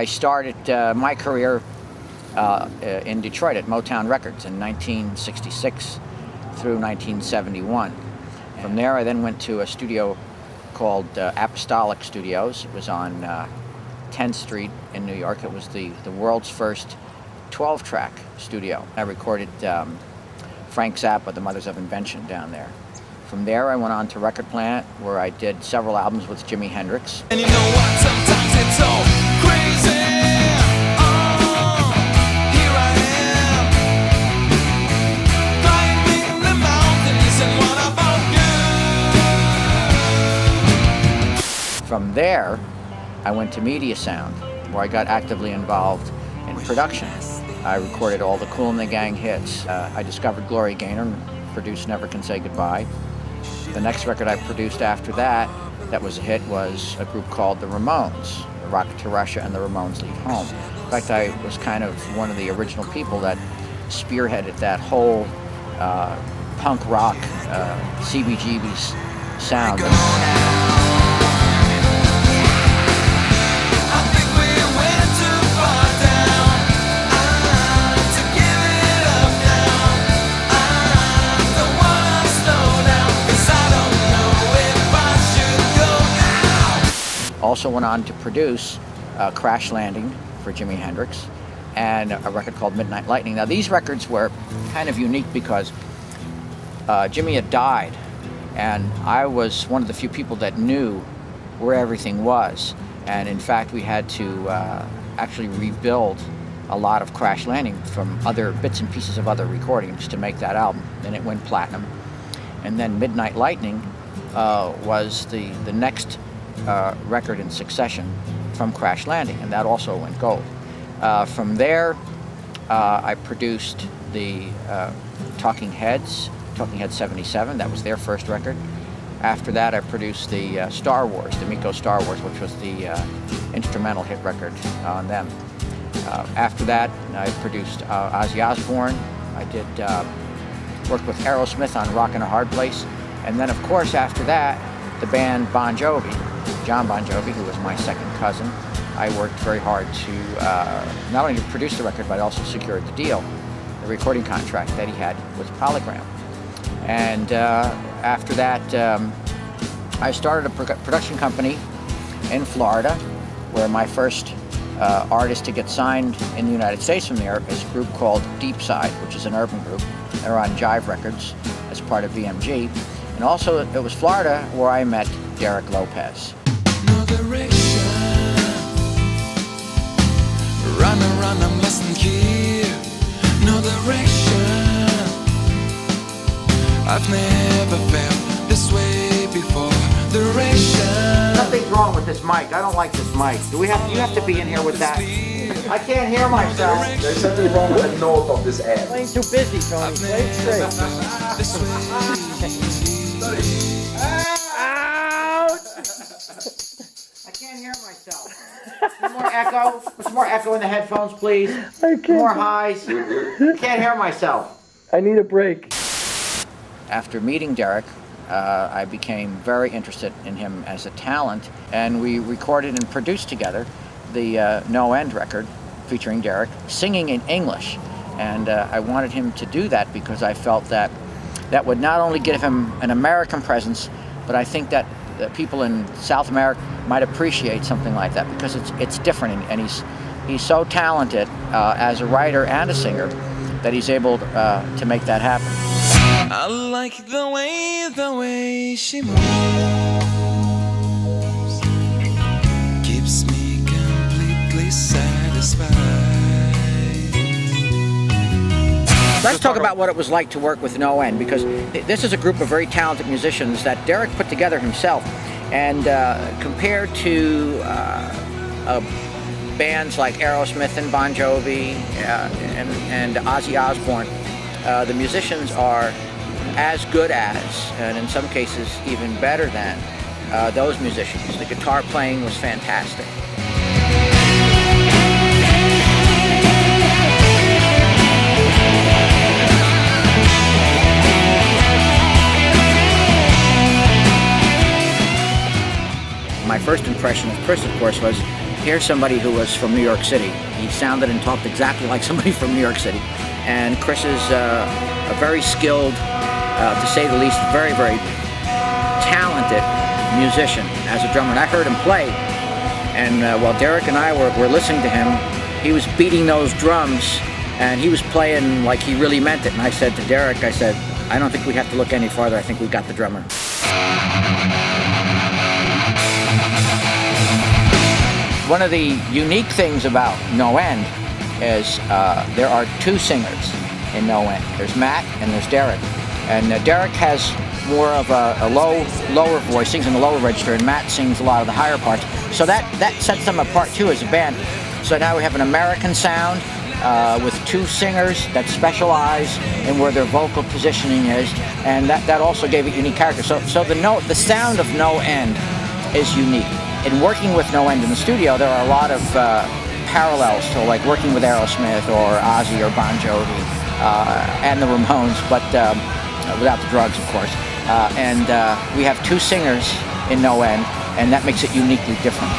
I started my career in Detroit at Motown Records in 1966 through 1971. From there, I then went to a studio called Apostolic Studios. It was on 10th Street in New York. It was the world's first 12-track studio. I recorded Frank Zappa, The Mothers of Invention, down there. From there, I went on to Record Plant, where I did several albums with Jimi Hendrix. And you know what? Sometimes it's so crazy. Oh, here I am, climbing the mountains, and what about you? From there, I went to Media Sound, where I got actively involved in production. I recorded all the Kool and the Gang hits. I discovered Gloria Gaynor and produced Never Can Say Goodbye. The next record I produced after that was a hit, was a group called the Ramones, Rocket to Russia and the Ramones Leave Home. In fact, I was kind of one of the original people that spearheaded that whole punk rock, CBGB's sound. Also went on to produce Crash Landing for Jimi Hendrix and a record called Midnight Lightning. Now these records were kind of unique because Jimmy had died, and I was one of the few people that knew where everything was. And in fact, we had to actually rebuild a lot of Crash Landing from other bits and pieces of other recordings to make that album. And it went platinum. And then Midnight Lightning was the next record in succession from Crash Landing, and that also went gold. From there, I produced the Talking Heads 77. That was their first record. After that, I produced the Star Wars, the Miko Star Wars, which was the instrumental hit record on them. After that, I produced Ozzy Osbourne. I did work with Aerosmith on Rockin' a Hard Place. And then, of course, after that, the band Bongiovi, John Bongiovi, who was my second cousin. I worked very hard to not only to produce the record, but also secured the deal, the recording contract that he had with Polygram. And after that, I started a production company in Florida, where my first artist to get signed in the United States from there is a group called Deep Side, which is an urban group. They're on Jive Records as part of VMG. And also, it was Florida where I met Derek Lopez. No direction. Run, I'm lost in here. No direction. I've never felt this way before. Direction. Nothing's wrong with this mic. I don't like this mic. Do you have to be in here with that? I can't hear myself. There's something wrong with the note of this ad. Playing too busy, Tony. Play it straight. Out! I can't hear myself. Some more echo. Some more echo in the headphones, please. I can't. More highs. Can't hear myself. I need a break. After meeting Derek, I became very interested in him as a talent, and we recorded and produced together the NoEnd record featuring Derek, singing in English. And I wanted him to do that because I felt that that would not only give him an American presence, but I think that people in South America might appreciate something like that because it's different, and he's so talented as a writer and a singer that he's able to make that happen. I like the way she moves, keeps me completely satisfied. Let's talk about what it was like to work with NoEnd, because this is a group of very talented musicians that Derek put together himself. And compared to bands like Aerosmith and Bon Jovi and Ozzy Osbourne, the musicians are as good as, and in some cases even better than, those musicians. The guitar playing was fantastic. My first impression of Chris, of course, was here's somebody who was from New York City. He sounded and talked exactly like somebody from New York City. And Chris is a very skilled, to say the least, very, very talented musician as a drummer. And I heard him play, and while Derek and I were listening to him, he was beating those drums, and he was playing like he really meant it. And I said to Derek, I said, I don't think we have to look any farther. I think we got the drummer. One of the unique things about NoEnd is there are two singers in NoEnd. There's Matt and there's Derek. And Derek has more of a lower voice, sings in the lower register, and Matt sings a lot of the higher parts. So that sets them apart too as a band. So now we have an American sound with two singers that specialize in where their vocal positioning is, and that also gave it unique character. So the sound of NoEnd is unique. In working with NoEnd in the studio, there are a lot of parallels to like working with Aerosmith or Ozzy or Bongiovi and the Ramones, but without the drugs, of course. And we have two singers in NoEnd, and that makes it uniquely different.